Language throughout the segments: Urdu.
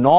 9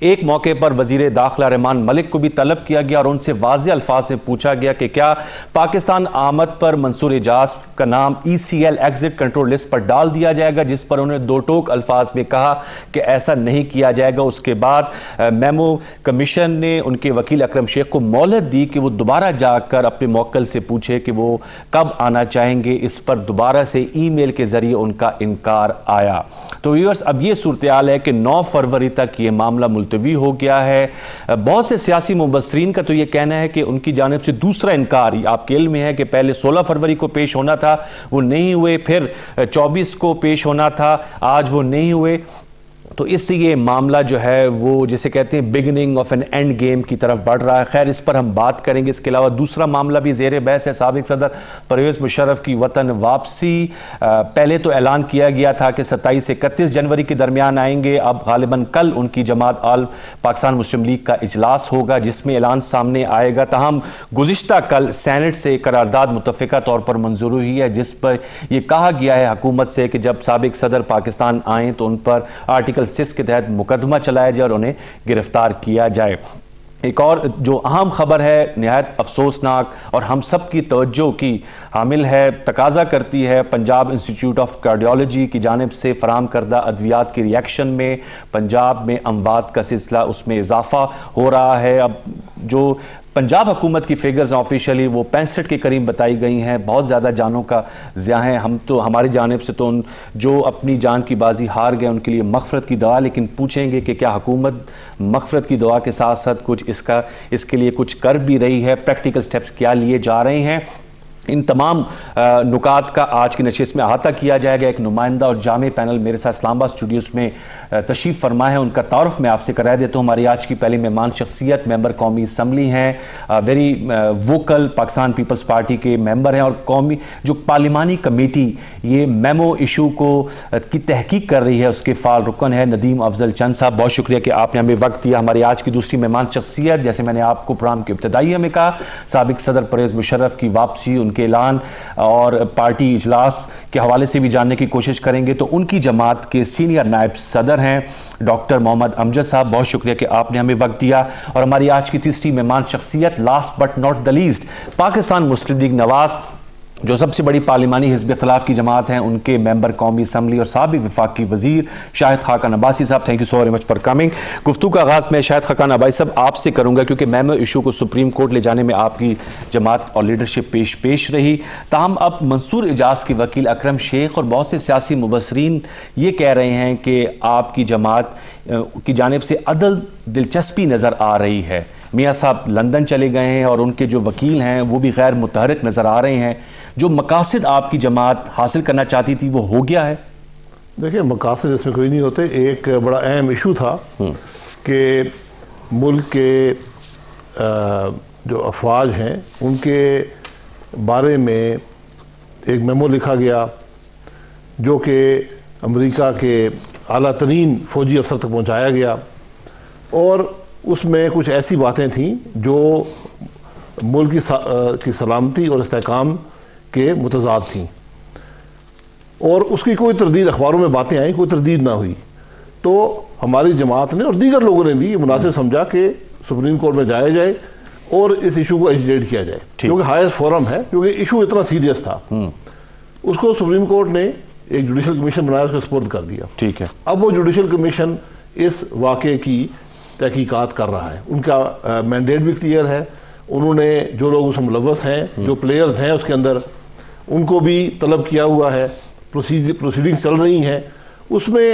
ایک موقع پر وزیر داخلہ رحمان ملک کو بھی طلب کیا گیا اور ان سے واضح الفاظ میں پوچھا گیا کہ کیا پاکستان آمد پر منصور اعجاز کا نام ECL ایگزٹ کنٹرول لسٹ پر ڈال دیا جائے گا، جس پر انہوں نے دو ٹوک الفاظ میں کہا کہ ایسا نہیں کیا جائے گا۔ اس کے بعد میمو کمیشن نے ان کے وکیل اکرم شیخ کو مہلت دی کہ وہ دوبارہ جا کر اپنے موکل سے پوچھے کہ وہ کب آنا چاہیں گے۔ اس پر دوبارہ سے ای میل کے ذریعے ان کا انکار آیا۔ تو ویورز، اب یہ صورتحال ہے کہ 9 فروری تک یہ معاملہ ملتوی ہو گیا ہے۔ بہت سے سیاسی مبصرین کا تو یہ کہنا ہے کہ ان کی جانب سے دوسرا انکار، آپ کے علم میں ہے کہ پہلے 16 فروری کو پیش ہونا تھا، وہ نہیں ہوئے، پھر 24 کو پیش ہونا تھا، آج وہ نہیں ہوئے، تو اس سے یہ معاملہ جو ہے وہ جسے کہتے ہیں beginning of an end game کی طرف بڑھ رہا ہے۔ خیر، اس پر ہم بات کریں گے۔ اس کے علاوہ دوسرا معاملہ بھی زیر بحث ہے، سابق صدر پرویز مشرف کی وطن واپسی۔ پہلے تو اعلان کیا گیا تھا کہ 27 سے 31 جنوری کے درمیان آئیں گے، اب غالباً کل ان کی جماعت آل پاکستان مسلم لیگ کا اجلاس ہوگا جس میں اعلان سامنے آئے گا۔ تاہم گزشتہ کل سینٹ سے قرارداد متفقہ طور پر منظور ہوئی ہے جس پر یہ کہا گیا ہے حکومت سے کہ جب سابق صدر پاکستان آئیں تو ان پر آرٹیکل 6 کے تحت مقدمہ چلایا جائے اور انہیں گرفتار کیا جائے۔ ایک اور جو اہم خبر ہے، نہایت افسوسناک اور ہم سب کی توجہ کی حامل ہے، تقاضا کرتی ہے، پنجاب انسٹیٹیوٹ آف کارڈیالوجی کی جانب سے فراہم کردہ ادویات کی ریئیکشن میں پنجاب میں اموات کا سلسلہ اس میں اضافہ ہو رہا ہے۔ اب جو پنجاب حکومت کی فگرز آفیشلی وہ 65 کے قریب بتائی گئی ہیں، بہت زیادہ جانوں کا ضیاع ہے۔ ہم تو ہماری جانب سے تو جو اپنی جان کی بازی ہار گئے ان کے لیے مغفرت کی دعا، لیکن پوچھیں گے کہ کیا حکومت مغفرت کی دعا کے ساتھ ساتھ کچھ اس کے لیے کچھ کر بھی رہی ہے، پریکٹیکل سٹیپس کیا لیے جا رہے ہیں۔ ان تمام نکات کا آج کی نشست میں احاطہ کیا جائے گا۔ ایک نمائندہ اور جامع پینل میرے ساتھ اسلام آباد اسٹوڈیوز میں تشریف فرما ہے، ان کا تعارف میں آپ سے کرا دیتا ہوں۔ ہماری آج کی پہلی مہمان شخصیت ممبر قومی اسمبلی ہیں، very vocal Pakistan peoples party کے ممبر ہیں، اور قومی جو پارلیمانی کمیٹی یہ میمو ایشو کی تحقیق کر رہی ہے اس کے فعال رکن ہے ندیم افضل چند صاحب۔ بہت شکریہ کہ آپ نے ہمیں وقت دیا۔ ہماری آج کی دوسری مہمان شخصیت، جیسے میں نے آپ کو پروگرام کے ابتدائیہ میں کہا، سابق صدر پرویز مشرف کی واپسی، ان کے اعلان اور پارٹی اجلاس کے حوالے سے بھی جاننے کی کوشش کریں گے۔ تو ان کی جماعت کے سینئر نائب صدر ہیں ڈاکٹر محمد امجد صاحب، بہت شکریہ کہ آپ نے ہمیں وقت دیا۔ اور ہماری آج کی تیسری مہمان شخصیت، last but not the least, Pakistan Muslim League Nawaz, جو سب سے بڑی پارلیمانی حزب اختلاف کی جماعت ہیں، ان کے ممبر قومی اسمبلی اور سابق وفاقی وزیر شاہد خاقان عباسی صاحب۔ Thank you so very much for coming. گفتگو کا آغاز میں شاہد خاقان عباسی صاحب آپ سے کروں گا کیونکہ میمو ایشو کو سپریم کورٹ لے جانے میں آپ کی جماعت اور لیڈرشپ پیش رہی۔ تاہم اب منصور اعجاز کے وکیل اکرم شیخ اور بہت سے سیاسی مبصرین یہ کہہ رہے ہیں کہ آپ کی جماعت کی جانب سے عدل دلچسپی نظر آ رہی ہے۔ میاں صاحب لندن چلے گئے ہیں اور ان کے جو وکیل ہیں وہ بھی غیر متحرک نظر آ رہے ہیں۔ جو مقاصد آپ کی جماعت حاصل کرنا چاہتی تھی وہ ہو گیا ہے؟ دیکھیں، مقاصد اس میں کوئی نہیں ہوتے۔ ایک بڑا اہم ایشو تھا کہ ملک کے جو افواج ہیں ان کے بارے میں ایک میمو لکھا گیا جو کہ امریکہ کے اعلیٰ ترین فوجی افسر تک پہنچایا گیا، اور اس میں کچھ ایسی باتیں تھیں جو ملک کی سلامتی اور استحکام کے متضاد تھیں، اور اس کی کوئی تردید، اخباروں میں باتیں آئیں، کوئی تردید نہ ہوئی۔ تو ہماری جماعت نے اور دیگر لوگوں نے بھی یہ مناسب سمجھا کہ سپریم کورٹ میں جایا جائے اور اس ایشو کو ایجوڈیٹ کیا جائے، کیونکہ ہائیسٹ فورم ہے، کیونکہ ایشو اتنا سیریس تھا۔ اس کو سپریم کورٹ نے ایک جوڈیشل کمیشن بنایا، اس کو سپرد کر دیا۔ ٹھیک ہے، اب وہ جوڈیشل کمیشن اس واقعے کی تحقیقات کر رہا ہے، ان کا مینڈیٹ بھی کلیئر ہے۔ انہوں نے جو لوگ اس میں ملوث ہیں، جو پلیئرز ہیں اس کے اندر، ان کو بھی طلب کیا ہوا ہے، پروسیڈنگ چل رہی ہیں۔ اس میں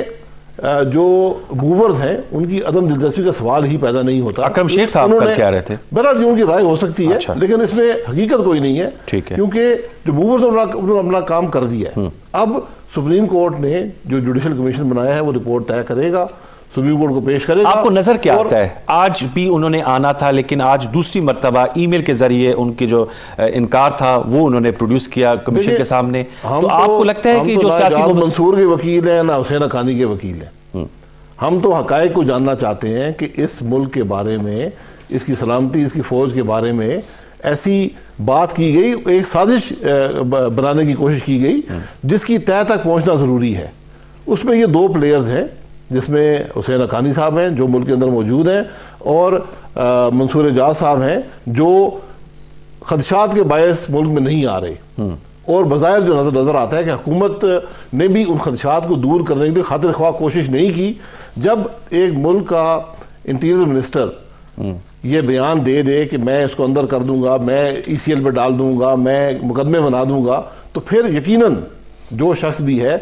جو موورز ہیں ان کی عدم دلچسپی کا سوال ہی پیدا نہیں ہوتا۔ اکرم شیخ صاحب کل کہہ رہے تھے، بہرحال جو ان کی رائے ہو سکتی ہے، لیکن اس میں حقیقت کوئی نہیں ہے، کیونکہ جو موورز انہوں نے اپنا کام کر دیا ہے۔ اب سپریم کورٹ نے جو جوڈیشل کمیشن بنایا ہے وہ رپورٹ طے کرے گا، سپریم کورٹ کو پیش کرے گا۔ آپ کو نظر کیا آتا ہے؟ آج بھی انہوں نے آنا تھا لیکن آج دوسری مرتبہ ای میل کے ذریعے ان کے جو انکار تھا وہ انہوں نے پروڈیوس کیا کمیشن کے سامنے۔ تو آپ کو لگتا ہے کہ جو سیاسی منصور کے وکیل ہیں نہ حسین حقانی کے وکیل ہیں، ہم تو حقائق کو جاننا چاہتے ہیں کہ اس ملک کے بارے میں، اس کی سلامتی، اس کی فوج کے بارے میں ایسی بات کی گئی، ایک سازش بنانے کی کوشش کی گئی جس کی تہہ تک پہنچنا ضروری ہے۔ اس میں یہ دو پلیئرز ہیں، جس میں حسین حقانی صاحب ہیں جو ملک کے اندر موجود ہیں، اور منصور اعجاز صاحب ہیں جو خدشات کے باعث ملک میں نہیں آ رہے، اور بظاہر جو نظر آتا ہے کہ حکومت نے بھی ان خدشات کو دور کرنے کے لیے خاطر خواہ کوشش نہیں کی۔ جب ایک ملک کا انٹیریئر منسٹر یہ بیان دے کہ میں اس کو اندر کر دوں گا، میں ای سی ایل پہ ڈال دوں گا، میں مقدمے بنا دوں گا، تو پھر یقیناً جو شخص بھی ہے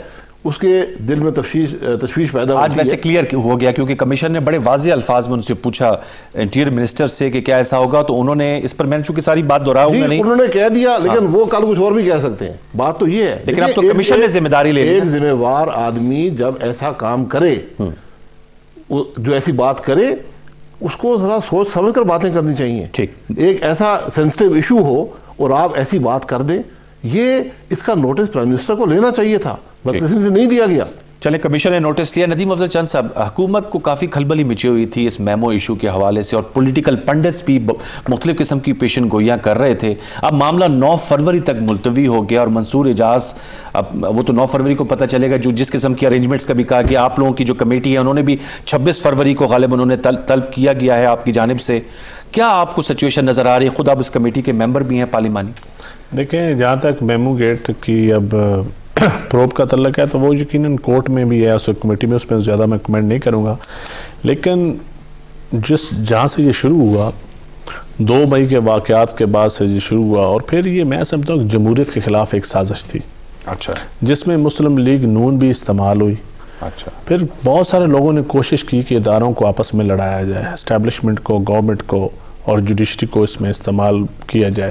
اس کے دل میں تشویش پیدا ہوتی ہے۔ آج ویسے کلیئر ہو گیا کیونکہ کمیشن نے بڑے واضح الفاظ میں ان سے پوچھا انٹیریئر منسٹر سے کہ کیا ایسا ہوگا، تو انہوں نے اس پر، میں نے چونکہ ساری بات دہراؤں نہیں، انہوں نے کہہ دیا، لیکن وہ کل کچھ اور بھی کہہ سکتے ہیں۔ بات تو یہ ہے، لیکن اب تو کمیشن نے ذمہ داری لے لی۔ ایک ذمہ وار آدمی جب ایسا کام کرے، جو ایسی بات کرے، اس کو ذرا سوچ سمجھ کر باتیں کرنی چاہیے۔ ٹھیک، ایک ایسا سینسٹیو ایشو ہو اور آپ ایسی بات کر دیں، یہ اس کا نوٹس پرائم منسٹر کو لینا چاہیے تھا، بدقسمتی سے نہیں دیا گیا۔ چلیں، کمیشن نے نوٹس لیا۔ ندیم افضل چند صاحب، حکومت کو کافی کھلبلی مچی ہوئی تھی اس میمو ایشو کے حوالے سے، اور پولیٹیکل پنڈتس بھی مختلف قسم کی پیشن گوئیاں کر رہے تھے۔ اب معاملہ 9 فروری تک ملتوی ہو گیا، اور منصور اعجاز، اب وہ تو 9 فروری کو پتہ چلے گا، جو جس قسم کی ارینجمنٹس کا بھی کہا کہ آپ لوگوں کی جو کمیٹی ہے انہوں نے بھی 26 فروری کو غالباً انہوں نے طلب کیا گیا ہے آپ کی جانب سے۔ کیا آپ کو سچویشن نظر آ رہی ہے؟ خود آپ اس کمیٹی کے ممبر بھی ہیں پارلیمانی۔ دیکھیں، جہاں تک میمو گیٹ کی اب پروب کا تعلق ہے تو وہ یقیناً کورٹ میں بھی ہے، اس کمیٹی میں، اس پہ زیادہ میں کمنٹ نہیں کروں گا، لیکن جہاں سے یہ شروع ہوا 2 مئی کے واقعات کے بعد سے یہ شروع ہوا، اور پھر یہ میں سمجھتا ہوں کہ جمہوریت کے خلاف ایک سازش تھی، اچھا، جس میں مسلم لیگ نون بھی استعمال ہوئی۔ اچھا، پھر بہت سارے لوگوں نے کوشش کی کہ اداروں کو آپس میں لڑایا جائے، اسٹیبلشمنٹ کو، گورنمنٹ کو اور جوڈیشری کو اس میں استعمال کیا جائے،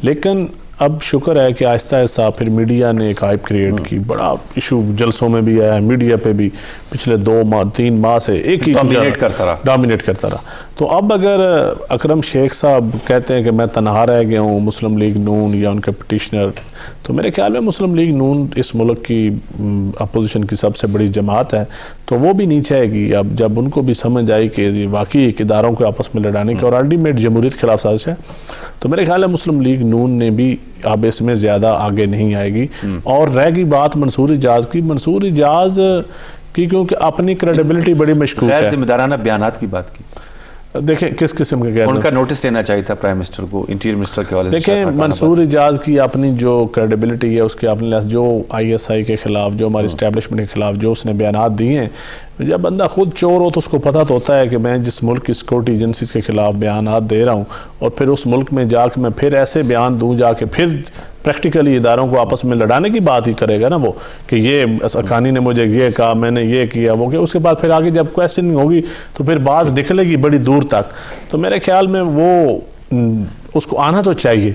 لیکن اب شکر ہے کہ آہستہ آہستہ پھر میڈیا نے ایک ہائپ کریٹ کی، بڑا ایشو جلسوں میں بھی آیا، میڈیا پہ بھی پچھلے 2-3 ماہ سے ایک ہی ڈومینیٹ کرتا رہا۔ تو اب اگر اکرم شیخ صاحب کہتے ہیں کہ میں تنہا رہ گیا ہوں، مسلم لیگ نون یا ان کے پٹیشنر، تو میرے خیال میں مسلم لیگ نون اس ملک کی اپوزیشن کی سب سے بڑی جماعت ہے، تو وہ بھی نیچے آئے گی اب جب ان کو بھی سمجھ آئی کہ واقعی ایک اداروں کو آپس میں لڑانے کی اور الٹیمیٹ جمہوریت کے خلاف سازش ہے، تو میرے خیال ہے مسلم لیگ نون نے بھی اب اس میں زیادہ آگے نہیں آئے گی۔ اور رہ گئی بات منصور اعجاز کی، منصور اعجاز کی کیونکہ اپنی کریڈیبلٹی بڑی مشکوک ہے، غیر ذمہ دارانہ بیانات کی بات کی، دیکھیں کس قسم کے ان کا نوٹس لینا چاہیے تھا پرائم منسٹر کو، انٹیریئر منسٹر کے حوالے سے۔ دیکھیں، منصور اعجاز کی اپنی جو کریڈیبلٹی ہے، اس کے اپنے لحاظ جو آئی ایس آئی کے خلاف، جو ہماری اسٹیبلشمنٹ کے خلاف جو اس نے بیانات دیے ہیں، جب بندہ خود چور ہو تو اس کو پتہ تو ہوتا ہے کہ میں جس ملک کی سیکورٹی ایجنسیز کے خلاف بیانات دے رہا ہوں، اور پھر اس ملک میں جا کے میں پھر ایسے بیان دوں جا کے پھر پریکٹیکلی اداروں کو آپس میں لڑانے کی بات ہی کرے گا نا وہ، کہ یہ حقانی نے مجھے یہ کہا، میں نے یہ کیا، وہ کہ اس کے بعد پھر آگے جب کویسچننگ ہوگی تو پھر بات نکلے گی بڑی دور تک۔ تو میرے خیال میں وہ اس کو آنا تو چاہیے،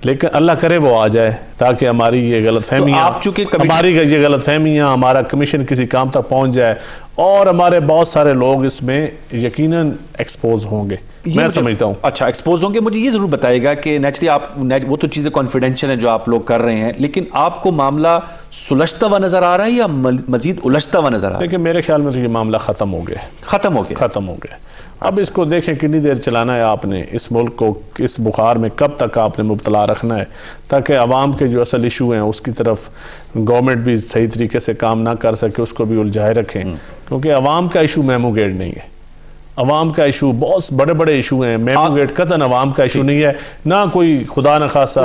لیکن اللہ کرے وہ آ جائے تاکہ ہماری یہ غلط فہمیاں، ہماری یہ غلط فہمیاں، ہمارا کمیشن کسی کام تک پہنچ جائے، اور ہمارے بہت سارے لوگ اس میں یقیناً ایکسپوز ہوں گے، میں سمجھتا ہوں۔ اچھا، ایکسپوز ہوں گے۔ مجھے یہ ضرور بتائے گا کہ نیچرلی آپ وہ تو چیزیں کانفیڈینشیل ہیں جو آپ لوگ کر رہے ہیں، لیکن آپ کو معاملہ سلجھتا ہوا نظر آ رہا ہے یا مزید الجھتا ہوا نظر آ رہا ہے؟ لیکن میرے خیال میں تو یہ معاملہ ختم ہو گیا، ختم ہو گیا۔ اب اس کو دیکھیں کتنی دیر چلانا ہے آپ نے، اس ملک کو اس بخار میں کب تک آپ نے مبتلا رکھنا ہے، تاکہ عوام کے جو اصل ایشو ہیں اس کی طرف گورنمنٹ بھی صحیح طریقے سے کام نہ کر سکے، اس کو بھی الجھائے رکھیں، کیونکہ عوام کا ایشو میمو گیٹ نہیں ہے، عوام کا ایشو بہت بڑے بڑے ایشو ہیں، میمو گیٹ قطعاً عوام کا ایشو نہیں ہے، نہ کوئی خدا نخواستہ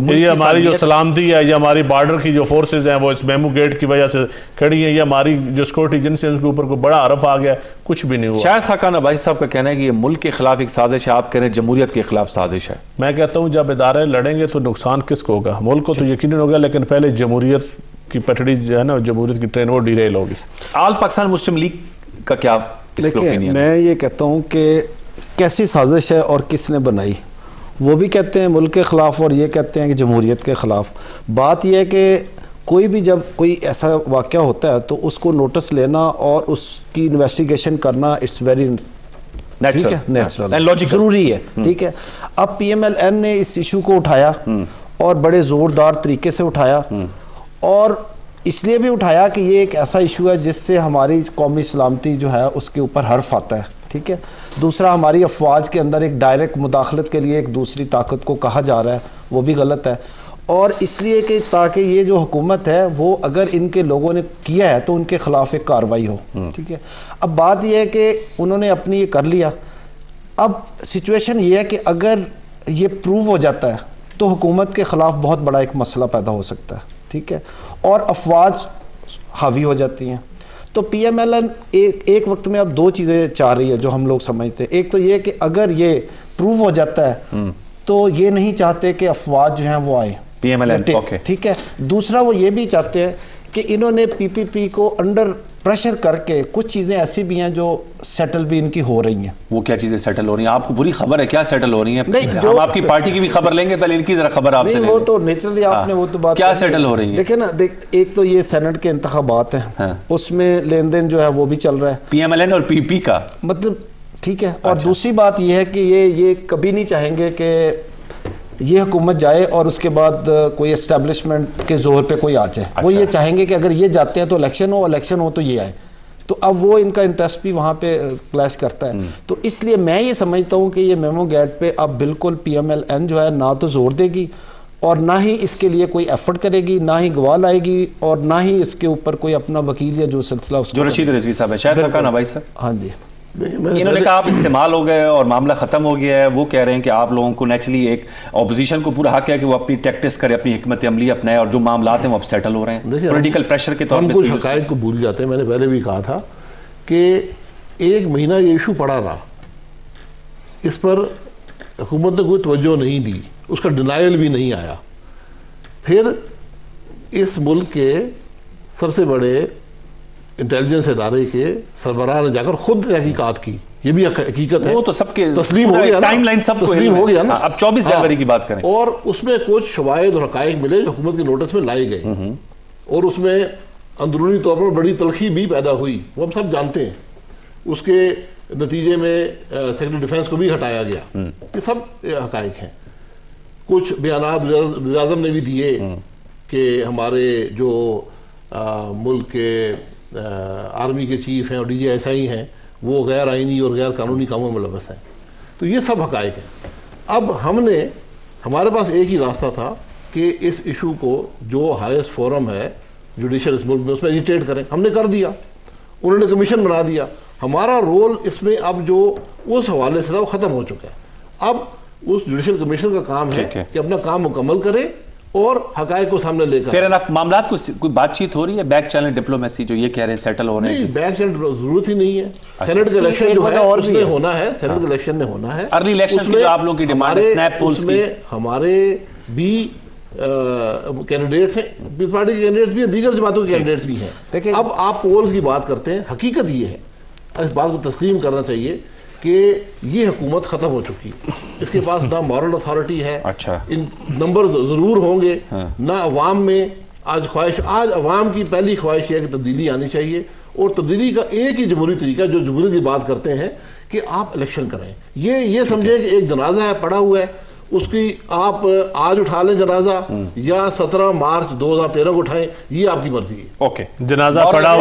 یہ ہماری جو سلامتی ہے یا ہماری بارڈر کی جو فورسز ہیں وہ اس میمو گیٹ کی وجہ سے کھڑی ہیں، یا ہماری جو سیکورٹی ایجنسیز کے اوپر کوئی بڑا حرف آ گیا، کچھ بھی نہیں ہوا۔ شاید خاقان عباسی صاحب کا کہنا ہے کہ یہ ملک کے خلاف ایک سازش ہے، آپ کہہ رہے ہیں جمہوریت کے خلاف سازش ہے۔ میں کہتا ہوں جب ادارے لڑیں گے تو نقصان کس کو ہوگا؟ ملک کو تو یقیناً ہوگا، لیکن پہلے جمہوریت کی پٹڑی جو ہے نا، جمہوریت کی ٹرین وہ ڈیریل ہوگی۔ آل پاکستان مسلم لیگ کا کیا؟ دیکھیں، میں یہ کہتا ہوں کہ کیسی سازش ہے اور کس نے بنائی، وہ بھی کہتے ہیں ملک کے خلاف اور یہ کہتے ہیں کہ جمہوریت کے خلاف۔ بات یہ ہے کہ کوئی بھی جب کوئی ایسا واقعہ ہوتا ہے تو اس کو نوٹس لینا اور اس کی انویسٹیگیشن کرنا اٹس ویری نیچرل، ضروری ہے، ٹھیک ہے۔ اب پی ایم ایل این نے اس ایشو کو اٹھایا اور بڑے زوردار طریقے سے اٹھایا، اور اس لیے بھی اٹھایا کہ یہ ایک ایسا ایشو ہے جس سے ہماری قومی سلامتی جو ہے اس کے اوپر حرف آتا ہے، ٹھیک ہے۔ دوسرا، ہماری افواج کے اندر ایک ڈائریکٹ مداخلت کے لیے ایک دوسری طاقت کو کہا جا رہا ہے، وہ بھی غلط ہے۔ اور اس لیے کہ تاکہ یہ جو حکومت ہے وہ اگر ان کے لوگوں نے کیا ہے تو ان کے خلاف ایک کارروائی ہو. ٹھیک ہے. اب بات یہ ہے کہ انہوں نے اپنی یہ کر لیا. اب سچویشن یہ ہے کہ اگر یہ پروو ہو جاتا ہے تو حکومت کے خلاف بہت بڑا ایک مسئلہ پیدا ہو سکتا ہے. ٹھیک ہے. اور افواج حاوی ہو جاتی ہیں. تو پی ایم ایل این ایک وقت میں اب دو چیزیں چاہ رہی ہے جو ہم لوگ سمجھتے ہیں. ایک تو یہ کہ اگر یہ پروو ہو جاتا ہے تو یہ نہیں چاہتے کہ افواج جو ہیں وہ آئیں پی ایم ایل این. ٹھیک ہے. دوسرا وہ یہ بھی چاہتے ہیں کہ انہوں نے پی پی پی کو انڈر پریشر کر کے کچھ چیزیں ایسی بھی ہیں جو سیٹل بھی ان کی ہو رہی ہیں. وہ کیا چیزیں سیٹل ہو رہی ہیں؟ آپ کو پوری خبر ہے کیا سیٹل ہو رہی ہیں؟ ہم آپ کی پارٹی کی بھی خبر لیں گے، پہلے ان کی ذرا خبر آپ سے لیں گے. وہ تو نیچرلی آپ نے وہ تو بات کیا سیٹل ہو رہی ہے؟ دیکھیں نا، ایک تو یہ سینٹ کے انتخابات ہیں، اس میں لین دین جو ہے وہ بھی چل رہا ہے پی ایم ایل این اور پی پی کا مطلب. ٹھیک ہے. اور دوسری بات یہ ہے کہ یہ کبھی نہیں چاہیں گے کہ یہ حکومت جائے اور اس کے بعد کوئی اسٹیبلشمنٹ کے زور پہ کوئی آ جائے. وہ یہ چاہیں گے کہ اگر یہ جاتے ہیں تو الیکشن ہو تو یہ آئے. تو اب وہ ان کا انٹرسٹ بھی وہاں پہ کلیش کرتا ہے. تو اس لیے میں یہ سمجھتا ہوں کہ یہ میمو گیٹ پہ اب بالکل پی ایم ایل این جو ہے نہ تو زور دے گی اور نہ ہی اس کے لیے کوئی ایفرٹ کرے گی، نہ ہی گواہ لائے گی اور نہ ہی اس کے اوپر کوئی اپنا وکیل یا جو سلسلہ جو رشید رضوی صاحب ہے شاید رکھا بھائی صاحب. ہاں جی. انہوں نے کہا آپ استعمال ہو گئے اور معاملہ ختم ہو گیا ہے. وہ کہہ رہے ہیں کہ آپ لوگوں کو نیچرلی ایک اپوزیشن کو پورا حق ہے کہ وہ اپنی ٹیکٹکس کرے، اپنی حکمت عملی اپنائے اور جو معاملات ہیں وہ اب سیٹل ہو رہے ہیں پولیٹیکل پریشر کے طور پہ. ہم کچھ حقائق کو بھول جاتے ہیں. میں نے پہلے بھی کہا تھا کہ ایک مہینہ یہ ایشو پڑا رہا، اس پر حکومت نے کوئی توجہ نہیں دی، اس کا ڈینائل بھی نہیں آیا. پھر اس ملک کے سب سے بڑے انٹیلیجنس ادارے کے سربراہ نے جا کر خود تحقیقات کی. یہ بھی حقیقت ہے. وہ تو سب کے تسلیم ہو گیا، ٹائم لائن سب کو تسلیم ہو گیا نا. اب 24 جنوری کی بات کریں اور اس میں کچھ شواہد اور حقائق ملے جو حکومت کے نوٹس میں لائے گئے اور اس میں اندرونی طور پر بڑی تلخی بھی پیدا ہوئی، وہ ہم سب جانتے ہیں. اس کے نتیجے میں سیکرٹری ڈیفنس کو بھی ہٹایا گیا. یہ سب حقائق ہیں. کچھ بیانات وزیر اعظم نے بھی دیے کہ ہمارے جو ملک کے آرمی کے چیف ہیں اور ڈی جی ایس آئی ہیں وہ غیر آئینی اور غیر قانونی کاموں میں ملوث ہیں. تو یہ سب حقائق ہیں. اب ہمارے پاس ایک ہی راستہ تھا کہ اس ایشو کو جو ہائیسٹ فورم ہے جوڈیشل اس ملک میں اس میں ایجیٹیٹ کریں. ہم نے کر دیا، انہوں نے کمیشن بنا دیا. ہمارا رول اس میں اب جو اس حوالے سے تھا وہ ختم ہو چکا ہے. اب اس جوڈیشل کمیشن کا کام ہے کہ اپنا کام مکمل کرے اور حقائق کو سامنے لے کر. فیئر انف معاملات کو کوئی بات چیت ہو رہی ہے؟ بیک چینل ڈپلومیسی جو یہ کہہ رہے ہیں سیٹل ہو رہے ہیں. نہیں، بیک چینل ضرورت ہی نہیں ہے. سینٹ کا الیکشن جو ہے اس میں ہونا ہے، سینٹ کے الیکشن میں ہونا ہے. ارلی الیکشن کی آپ لوگوں کی ڈیمانڈ ہے، سنیپ پولز میں ہمارے بھی کینڈیڈیٹس ہیں، پیپلز پارٹی کے کینڈیڈیٹس بھی ہیں، دیگر جماعتوں کے کینڈیڈیٹس بھی ہیں. دیکھیں اب آپ پولز کی بات کرتے ہیں، حقیقت یہ ہے، اس بات کو تسلیم کرنا چاہیے کہ یہ حکومت ختم ہو چکی. اس کے پاس نہ مورل اتھارٹی ہے. اچھا، ان نمبر ضرور ہوں گے، نہ عوام میں آج عوام کی پہلی خواہش ہے کہ تبدیلی آنی چاہیے. اور تبدیلی کا ایک ہی جمہوری طریقہ جو جمہوریت کی بات کرتے ہیں کہ آپ الیکشن کریں. یہ سمجھیں کہ ایک جنازہ ہے پڑا ہوا ہے، اس کی آپ آج اٹھا لیں جنازہ یا 17 مارچ 2013 کو اٹھائیں، یہ آپ کی مرضی ہے. اوکے، جنازہ پڑا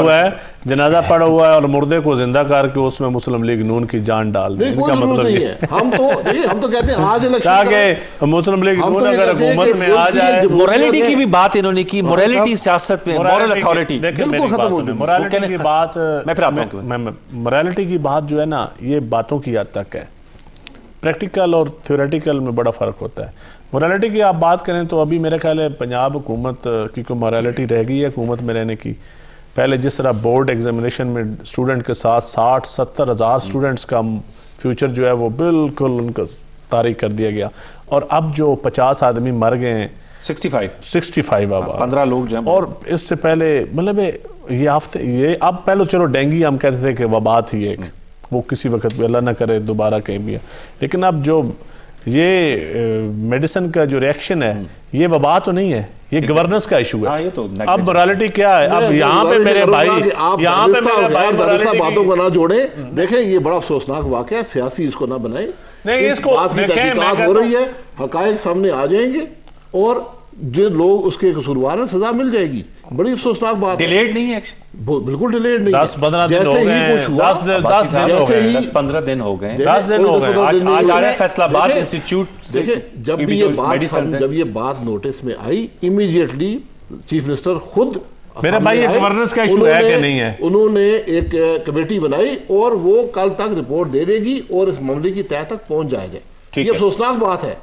ہوا ہے اور مردے کو زندہ کر کے اس میں مسلم لیگ نون کی جان ڈال دیں. کوئی ضرورت نہیں ہے. ہم تو کہتے ہیں آج الیکشن تاکہ مسلم لیگ نون اگر حکومت میں آ جائے. موریلٹی کی بھی بات انہوں نے کی. موریلٹی سیاست میں مورل اتھارٹی موریلٹی کی بات موریلٹی کی بات جو ہے نا یہ باتوں کی حد تک ہے. پریکٹیکل اور تھیوریٹیکل میں بڑا فرق ہوتا ہے. موریلٹی کی آپ بات کریں تو ابھی میرے خیال ہے پنجاب حکومت کی کوئی موریلٹی رہ گئی ہے حکومت میں رہنے کی. پہلے جس طرح بورڈ ایگزامینیشن میں اسٹوڈنٹ کے ساتھ 60-70 ہزار اسٹوڈنٹس کا فیوچر جو ہے وہ بالکل ان کا تاریخ کر دیا گیا، اور اب جو 50 آدمی مر گئے ہیں 65 اب 15 لوگ جو ہیں. اور اس سے پہلے مطلب یہ اب پہلے چلو ڈینگی ہم کہتے تھے کہ وبا تھی ایک، وہ کسی وقت بھی اللہ نہ کرے دوبارہ کہیں بھی ہے، لیکن اب جو یہ میڈیسن کا جو ریئیکشن ہے یہ وبا تو نہیں ہے، یہ گورننس کا ایشو ہے. اب مورالٹی کیا ہے؟ اب یہاں پہ میرے بھائی باتوں کو نہ جوڑیں. دیکھیں یہ بڑا افسوسناک واقعہ ہے، سیاسی اس کو نہ بنائیں. نہیں، اس کو بات کی تحقیقات ہو رہی ہے، حقائق سامنے آ جائیں گے اور جو لوگ اس کے قصوروار ہیں سزا مل جائے گی. بڑی افسوسناک بات ہے. ڈیلیڈ نہیں ہے بالکل ڈیلیڈ نہیں. 10-15 دن ہو گئے. 10 دن ہو گئے. 10-15 دن ہو گئے. 10 دن ہو گئے. آج آ رہا ہے فیصلہ آباد انسٹیٹیوٹ. دیکھیں جب یہ بات نوٹس میں آئی امیڈیٹلی چیف منسٹر خود میرا بھائی یہ گورننس کا ایشو ہے کہ نہیں ہے؟ انہوں نے ایک کمیٹی بنائی اور وہ کل تک رپورٹ دے دے گی اور اس معاملے کی تہہ تک پہنچ جائے گا. یہ افسوسناک بات ہے.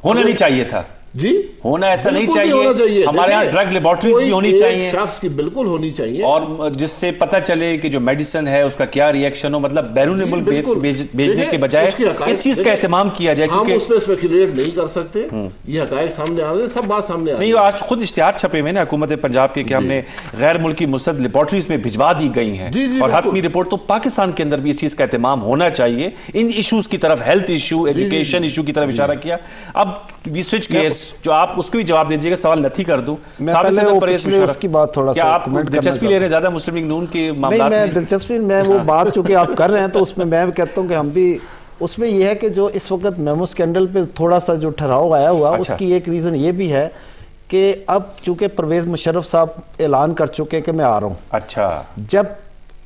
ہونا نہیں چاہیے تھا جی, ہونا ایسا نہیں چاہیے. ہمارے یہاں ڈرگ لیبارٹریز بھی ہونی چاہیے شخص کی بالکل ہونی چاہیے, اور جس سے پتہ چلے کہ جو میڈیسن ہے اس کا کیا ری ایکشن ہو, مطلب بیرون ملک بھیجنے کے بجائے اس چیز کا اہتمام کیا جائے. ہم اس میں اسپیکولیٹ نہیں کر سکتے, یہ حقائق سامنے آ رہے ہیں, سب بات سامنے آ رہی ہے. نہیں, آج خود اشتہار چھپے ہوئے نا حکومت پنجاب کے کہ ہم نے غیر ملکی مستند لیبارٹریز میں بھجوا دی گئی ہیں, اور حتمی رپورٹ. تو پاکستان کے اندر بھی اس چیز کا اہتمام ہونا چاہیے ان ایشوز کی طرف, ہیلتھ ایشو, ایجوکیشن ایشو کی طرف اشارہ کیا. اب وی سوئچ گیئرز, جو آپ اس کو بھی جواب دیجیے گا, سوال نتھی کر دوں. میں پہلے اس کی بات تھوڑا سا آپ دلچسپی لے رہے ہیں زیادہ مسلم لیگ نون کے معاملات میں؟ دلچسپی میں وہ بات چونکہ آپ کر رہے ہیں تو اس میں میں کہتا ہوں کہ ہم بھی اس میں یہ ہے کہ جو اس وقت میمو اسکینڈل پہ تھوڑا سا جو ٹھہراؤ آیا ہوا اس کی ایک ریزن یہ بھی ہے کہ اب چونکہ پرویز مشرف صاحب اعلان کر چکے کہ میں آ رہا ہوں. اچھا, جب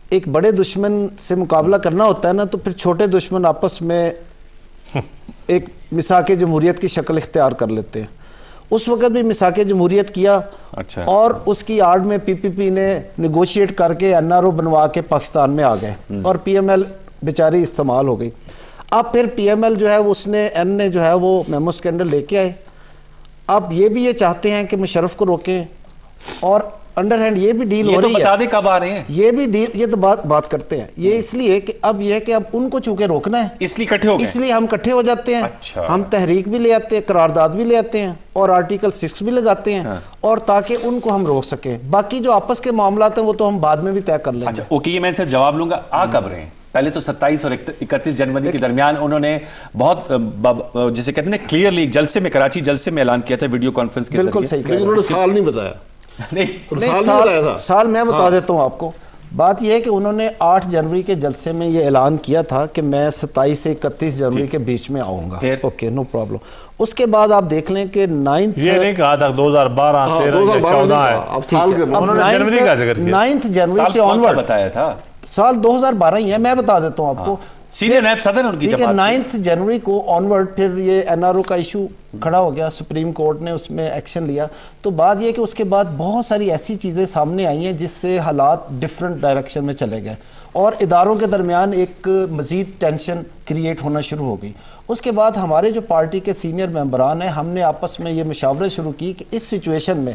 ایک بڑے دشمن سے مقابلہ کرنا ہوتا ہے نا تو پھر چھوٹے دشمن آپس میں ایک مساق جمہوریت کی شکل اختیار کر لیتے ہیں. اس وقت بھی مساق جمہوریت کیا, اور اس کی آڑ میں پی پی پی نے نیگوشیٹ کر کے این آر او بنوا کے پاکستان میں آ گئے, اور پی ایم ایل بیچاری استعمال ہو گئی. اب پھر پی ایم ایل جو ہے اس نے این نے جو ہے وہ میمو اسکینڈل لے کے آئے. اب یہ بھی یہ چاہتے ہیں کہ مشرف کو روکیں, اور انڈر ہینڈ یہ بھی ڈیل ہو رہی ہے. بتا دیں کب آ رہے ہیں یہ بھی ڈیل, یہ تو بات کرتے ہیں. یہ اس لیے کہ اب یہ ہے کہ اب ان کو چونکہ روکنا ہے, اس لیے اکٹھے ہو گئے, اس لیے ہم اکٹھے ہو جاتے ہیں. ہم تحریک بھی لے آتے ہیں, قرارداد بھی لے آتے ہیں, اور آرٹیکل 6 بھی لگاتے ہیں, اور تاکہ ان کو ہم روک سکیں. باقی جو آپس کے معاملات ہیں وہ تو ہم بعد میں بھی طے کر لیں گے. اوکے, یہ میں سے جواب لوں گا. آ کب رہے ہیں؟ پہلے تو 27 اور 31 جنوری کے درمیان انہوں نے بہت جیسے کہتے ہیں کلیئرلی جلسے میں, کراچی جلسے میں اعلان کیا تھا ویڈیو کانفرنس کے ذریعے. بالکل صحیح, انہوں نے سال نہیں بتایا. سال میں بتا دیتا ہوں آپ کو. بات یہ ہے کہ انہوں نے 8 جنوری کے جلسے میں یہ اعلان کیا تھا کہ میں 27 سے 31 جنوری کے بیچ میں آؤں گا. Okay, no problem. اس کے بعد آپ دیکھ لیں کہ 9 یہ نہیں کہا تھا 2012 13 ہے, اب 9 جنوری سے آنورڈ بتایا تھا. سال 2012 ہی ہے, میں بتا دیتا ہوں آپ کو. سینئر نائب صدر ان کی جماعت 9 جنوری کو آنورڈ پھر یہ این آر او کا ایشو کھڑا ہو گیا, سپریم کورٹ نے اس میں ایکشن لیا. تو بات یہ کہ اس کے بعد بہت ساری ایسی چیزیں سامنے آئی ہیں جس سے حالات ڈیفرنٹ ڈائریکشن میں چلے گئے, اور اداروں کے درمیان ایک مزید ٹینشن کریٹ ہونا شروع ہو گئی. اس کے بعد ہمارے جو پارٹی کے سینئر ممبران ہیں, ہم نے آپس میں یہ مشاورت شروع کی کہ اس سچویشن میں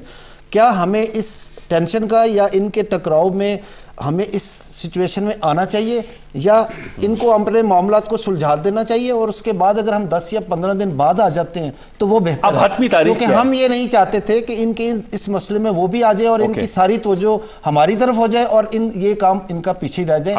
کیا ہمیں اس ٹینشن کا یا ان کے ٹکراؤ میں ہمیں اس سچویشن میں آنا چاہیے, یا ان کو اپنے معاملات کو سلجھا دینا چاہیے, اور اس کے بعد اگر ہم 10 یا 15 دن بعد آ جاتے ہیں تو وہ بہتر ہے. کیونکہ ہم یہ نہیں چاہتے تھے کہ ان کے اس مسئلے میں وہ بھی آ جائے اور ان کی ساری توجہ ہماری طرف ہو جائے اور یہ کام ان کا پیچھے رہ جائے.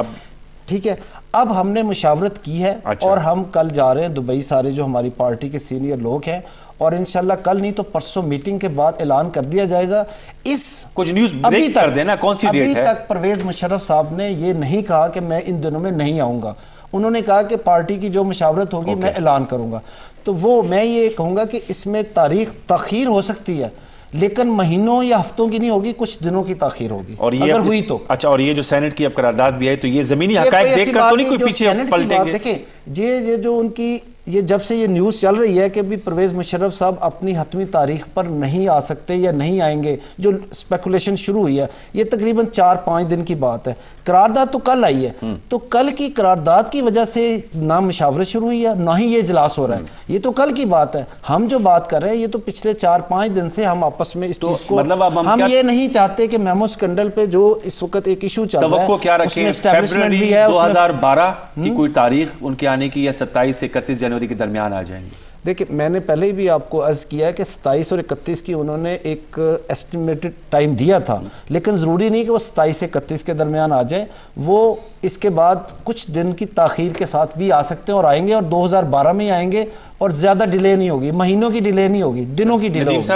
ٹھیک ہے, اب ہم نے مشاورت کی ہے, اور ہم کل جا رہے ہیں دبئی, سارے جو ہماری پارٹی کے سینئر لوگ ہیں, اور انشاءاللہ کل نہیں تو پرسوں میٹنگ کے بعد اعلان کر دیا جائے گا. اس کچھ نیوز بریک کر دینا, کون سی ڈیٹ ہے؟ ابھی تک پرویز مشرف صاحب نے یہ نہیں کہا کہ میں ان دنوں میں نہیں آؤں گا. انہوں نے کہا کہ پارٹی کی جو مشاورت ہوگی میں اعلان کروں گا. تو وہ میں یہ کہوں گا کہ اس میں تاریخ تاخیر ہو سکتی ہے, لیکن مہینوں یا ہفتوں کی نہیں ہوگی, کچھ دنوں کی تاخیر ہوگی, اور یہ اگر ہوئی تو. اچھا, اور یہ جو سینٹ کی اب قرارداد بھی ہے تو یہ زمینی حقائق دیکھ کر تو نہیں کوئی پیچھے پلٹیں گے؟ دیکھیں یہ جو ان کی یہ جب سے یہ نیوز چل رہی ہے کہ بھی پرویز مشرف صاحب اپنی حتمی تاریخ پر نہیں آ سکتے یا نہیں آئیں گے, جو سپیکولیشن شروع ہوئی ہے, یہ تقریباً 4-5 دن کی بات ہے. قرارداد تو کل آئی ہے, تو کل کی قرارداد کی وجہ سے نہ مشاورت شروع ہوئی ہے, نہ ہی یہ اجلاس ہو رہا ہے. یہ تو کل کی بات ہے. ہم جو بات کر رہے ہیں یہ تو پچھلے 4-5 دن سے ہم آپس میں اس چیز کو, ہم یہ نہیں چاہتے کہ میمو اسکینڈل پہ جو اس وقت ایک ایشو چل رہا ہے کیا رکھیں, فیبروری 2012 کی کوئی تاریخ ان کے آنے کی, یا 27 سے 31 جنوری کے درمیان آ جائیں گے؟ دیکھیں, میں نے پہلے بھی آپ کو عرض کیا ہے کہ 27 اور 31 کی انہوں نے ایک ایسٹیمیٹڈ ٹائم دیا تھا, لیکن ضروری نہیں کہ وہ 27 سے 31 کے درمیان آ جائیں. وہ اس کے بعد کچھ دن کی تاخیر کے ساتھ بھی آ سکتے ہیں اور آئیں گے, اور 2012 میں ہی آئیں گے, اور زیادہ ڈیلے نہیں ہوگی, مہینوں کی ڈیلے نہیں ہوگی, دنوں کی ڈیلے ہوگی.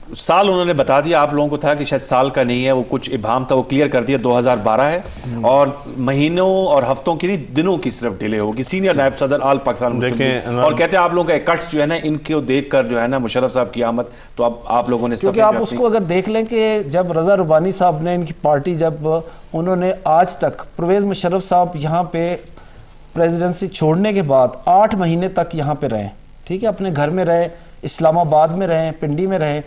سال انہوں نے بتا دیا آپ لوگوں کو تھا کہ شاید سال کا نہیں ہے، وہ کچھ ابہام تھا، وہ کلیئر کر دیا 2012 ہے اور مہینوں اور ہفتوں کی نہیں دنوں کی صرف ڈیلے ہوگی. سینئر نائب صدر آل پاکستان مسلم اور کہتے ہیں آپ لوگوں کا کٹس جو ہے نا ان کو دیکھ کر جو ہے نا مشرف صاحب کی آمد تو اب آپ لوگوں نے کیونکہ آپ اس کو اگر دیکھ لیں کہ جب رضا ربانی صاحب نے ان کی پارٹی جب انہوں نے آج تک پرویز مشرف صاحب یہاں پہ پریزیڈنسی چھوڑنے کے بعد 8 مہینے تک یہاں پہ رہے، ٹھیک ہے، اپنے گھر میں رہے، اسلام آباد میں رہے، پنڈی میں رہے،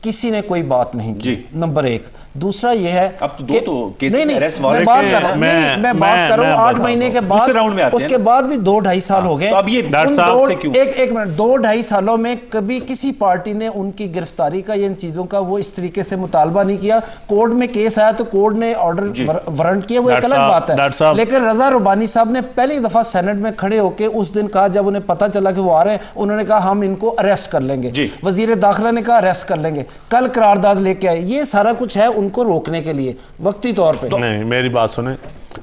کسی نے کوئی بات نہیں کی. نمبر 1. دوسرا یہ ہے اب تو دو تو کیس نہیں ارسٹ میں بات کر رہا ہوں، میں بات کر رہا ہوں 8 مہینے کے بعد، اس کے بعد بھی 2-2.5 سال ہو گئے. اب یہ ڈاکٹر صاحب سے کیوں ایک منٹ 2-2.5 سالوں میں کبھی کسی پارٹی نے ان کی گرفتاری کا یا ان چیزوں کا وہ اس طریقے سے مطالبہ نہیں کیا. کورٹ میں کیس آیا تو کورٹ نے آرڈر وارنٹ کیا، وہ ایک الگ بات ہے. لیکن رضا ربانی صاحب نے پہلی دفعہ سینٹ میں کھڑے ہو کے اس دن کہا جب انہیں پتا چلا کہ وہ آ رہے ہیں، انہوں نے کہا ہم ان کو اریسٹ کر لیں گے. وزیر داخلہ نے کہا اریسٹ کر لیں گے. کل قرارداد لے کے آئے. یہ سارا کچھ ہے ان کو روکنے کے لیے وقتی طور پہ. نہیں میری بات سنیں،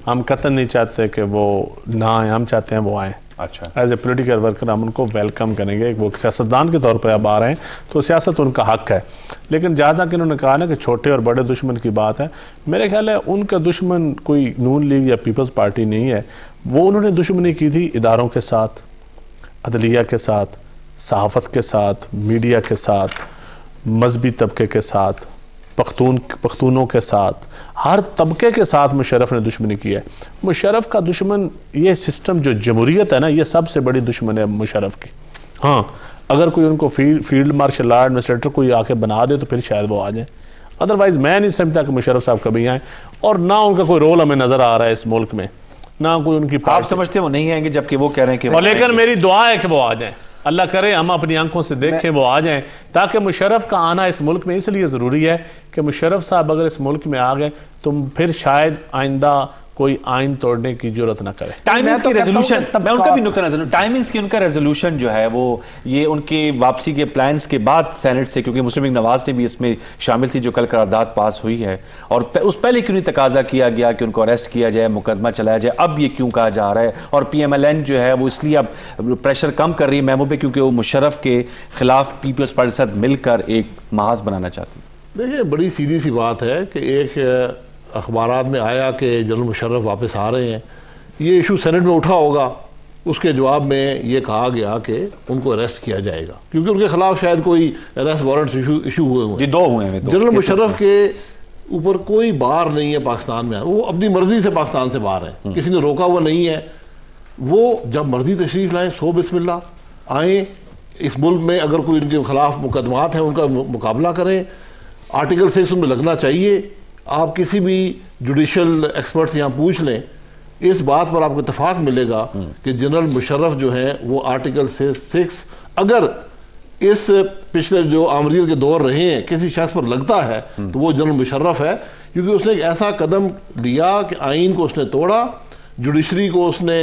ہم قطعاً نہیں چاہتے کہ وہ نہ آئیں، ہم چاہتے ہیں وہ آئیں. اچھا ایز اے پولیٹیکل ورکر ہم ان کو ویلکم کریں گے. وہ سیاستدان کے طور پہ اب آ رہے ہیں تو سیاست ان کا حق ہے. لیکن جہاں تک انہوں نے کہا نا کہ چھوٹے اور بڑے دشمن کی بات ہے، میرے خیال ہے ان کا دشمن کوئی نون لیگ یا پیپلز پارٹی نہیں ہے. وہ انہوں نے دشمنی کی تھی اداروں کے ساتھ، عدلیہ کے ساتھ، صحافت کے ساتھ، میڈیا کے ساتھ، مذہبی طبقے کے ساتھ، پختونوں کے ساتھ، ہر طبقے کے ساتھ مشرف نے دشمنی کی ہے. مشرف کا دشمن یہ سسٹم جو جمہوریت ہے نا، یہ سب سے بڑی دشمن ہے مشرف کی. ہاں اگر کوئی ان کو فیلڈ مارشل لا ایڈمنسٹریٹر کوئی آ کے بنا دے تو پھر شاید وہ آ جائیں. ادروائز میں نہیں سمجھتا کہ مشرف صاحب کبھی آئیں، اور نہ ان کا کوئی رول ہمیں نظر آ رہا ہے اس ملک میں، نہ کوئی ان کی آپ سمجھتے وہ نہیں آئیں گے جبکہ وہ کہہ رہے ہیں کہ لیکن میری دعا ہے کہ وہ آ جائیں. اللہ کرے ہم اپنی آنکھوں سے دیکھیں وہ آ جائیں، تاکہ مشرف کا آنا اس ملک میں اس لیے ضروری ہے کہ مشرف صاحب اگر اس ملک میں آ گئے تو پھر شاید آئندہ کوئی آئین توڑنے کی جرت نہ کرے. ٹائمنگز کی ریزولوشن، میں ان کا بھی نقطہ نظر، ٹائمنگز کی ان کا ریزولوشن جو ہے وہ یہ ان کے واپسی کے پلانز کے بعد سینٹ سے، کیونکہ مسلم لیگ نواز نے بھی اس میں شامل تھی جو کل قرارداد پاس ہوئی ہے، اور اس پہلے کیوں نہیں تقاضا کیا گیا کہ ان کو اریسٹ کیا جائے، مقدمہ چلایا جائے، اب یہ کیوں کہا جا رہا ہے؟ اور پی ایم ایل این جو ہے وہ اس لیے اب پریشر کم کر رہی ہے میمو پہ کیونکہ وہ مشرف کے خلاف پیپلز پارٹی کے ساتھ مل کر ایک محاذ بنانا چاہتی ہے. دیکھیں بڑی سیدھی سی بات ہے کہ ایک اخبارات میں آیا کہ جنرل مشرف واپس آ رہے ہیں، یہ ایشو سینٹ میں اٹھا ہوگا، اس کے جواب میں یہ کہا گیا کہ ان کو اریسٹ کیا جائے گا کیونکہ ان کے خلاف شاید کوئی اریسٹ وارنٹس ایشو ہوئے ہیں. جی 2 ہوئے ہیں. جنرل مشرف کے اوپر کوئی بار نہیں ہے پاکستان میں، وہ اپنی مرضی سے پاکستان سے باہر ہیں، کسی نے روکا ہوا نہیں ہے. وہ جب مرضی تشریف لائیں، سو بسم اللہ آئیں اس ملک میں. اگر کوئی ان کے خلاف مقدمات ہیں ان کا مقابلہ کریں، آرٹیکل 6 ان میں لگنا چاہیے. آپ کسی بھی جوڈیشل ایکسپرٹ یہاں پوچھ لیں، اس بات پر آپ کو اتفاق ملے گا کہ جنرل مشرف جو ہیں وہ آرٹیکل 6 اگر اس پچھلے جو آمریت کے دور رہے ہیں کسی شخص پر لگتا ہے تو وہ جنرل مشرف ہے، کیونکہ اس نے ایک ایسا قدم لیا کہ آئین کو اس نے توڑا، جوڈیشری کو اس نے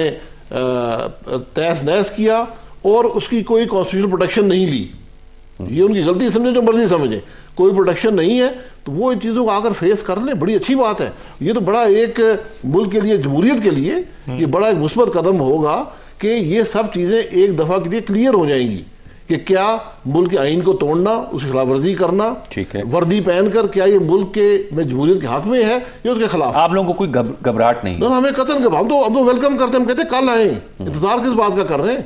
تہس نہس کیا اور اس کی کوئی کانسٹیٹیوشنل پروٹیکشن نہیں لی. یہ ان کی غلطی سمجھیں جو مرضی سمجھیں، کوئی پروٹیکشن نہیں ہے تو وہ ان چیزوں کو آ کر فیس کر لیں، بڑی اچھی بات ہے. یہ تو بڑا ایک ملک کے لیے، جمہوریت کے لیے یہ بڑا ایک مثبت قدم ہوگا کہ یہ سب چیزیں ایک دفعہ کے لیے کلیئر ہو جائیں گی کہ کیا ملک کے آئین کو توڑنا، اس کی خلاف ورزی کرنا، وردی پہن کر کیا یہ ملک کے میں جمہوریت کے حق میں ہے یا اس کے خلاف. آپ لوگوں کو کوئی گھبراہٹ نہیں؟ ہمیں قطن ہم تو ویلکم کرتے ہیں، ہم کہتے ہیں کل آئیں. انتظار کس بات کا کر رہے ہیں؟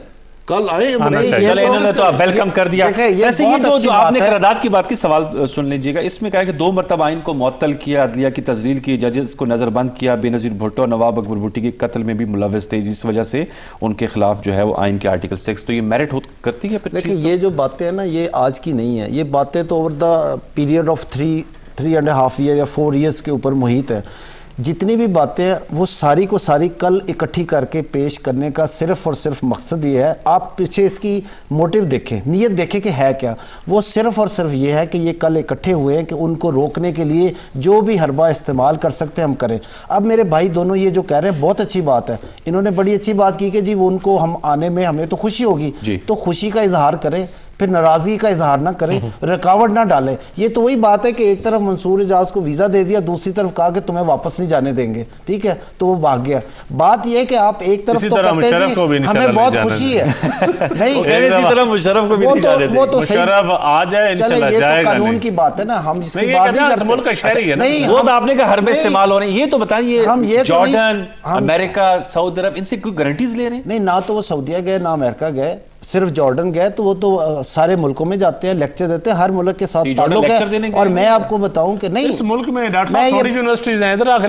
کل آئیں. انہوں نے تو ویلکم کر دیا. ویسے یہ جو آپ نے قرارداد کی بات کی، سوال سن لیجیے گا. اس میں کہا کہ 2 مرتبہ آئین کو معطل کیا، عدلیہ کی تزلیل کی، ججز کو نظر بند کیا، بے نظیر بھٹو اور نواب اکبر بھٹی کے قتل میں بھی ملوث تھے، جس وجہ سے ان کے خلاف جو ہے وہ آئین کے آرٹیکل 6. تو یہ میرٹ کرتی ہے؟ دیکھیں یہ جو باتیں ہیں نا یہ آج کی نہیں ہے، یہ باتیں تو over the period of 3.5 year یا 4 ایئرس کے اوپر محیط ہے. جتنی بھی باتیں ہیں وہ ساری کو ساری کل اکٹھی کر کے پیش کرنے کا صرف اور صرف مقصد یہ ہے. آپ پیچھے اس کی موٹیو دیکھیں، نیت دیکھیں کہ ہے کیا. وہ صرف اور صرف یہ ہے کہ یہ کل اکٹھے ہوئے ہیں کہ ان کو روکنے کے لیے جو بھی حربہ استعمال کر سکتے ہیں ہم کریں. اب میرے بھائی دونوں یہ جو کہہ رہے ہیں بہت اچھی بات ہے، انہوں نے بڑی اچھی بات کی کہ جی وہ ان کو ہم آنے میں ہمیں تو خوشی ہوگی، تو خوشی کا اظہار کریں. پھر ناراضگی کا اظہار نہ کریں، رکاوٹ نہ ڈالیں. یہ تو وہی بات ہے کہ ایک طرف منصور اعجاز کو ویزا دے دیا، دوسری طرف کہا کہ تمہیں واپس نہیں جانے دیں گے، ٹھیک ہے، تو وہ بھاگ گیا. بات یہ ہے کہ آپ ایک طرف تو کہتے ہیں ہمیں بہت خوشی ہے، نہیں مشرف کو بھی نہیں جانے دیں، مشرف آ جائے انشاءاللہ جائے گا. قانون کی بات ہے نا، ہم اس کی بات نہیں کرتے. ملک کا شہری ہے نا، وہ تو آپ نے کہا ہر میں استعمال ہو رہے ہیں. یہ تو بتائیے جارڈن، امریکہ، سعودی عرب، ان سے کوئی گارنٹیز لے رہے ہیں؟ نہیں، نہ تو وہ سعودیہ گئے نہ امریکہ گئے، صرف جارڈن گئے. تو وہ تو سارے ملکوں میں جاتے ہیں، لیکچر دیتے ہیں، ہر ملک کے ساتھ تعلق ہے. اور میں آپ کو بتاؤں کہ نہیں، اس ملک میں ڈاکٹر صاحب تھوڑی یونیورسٹیز ہیں، ادھر آ کے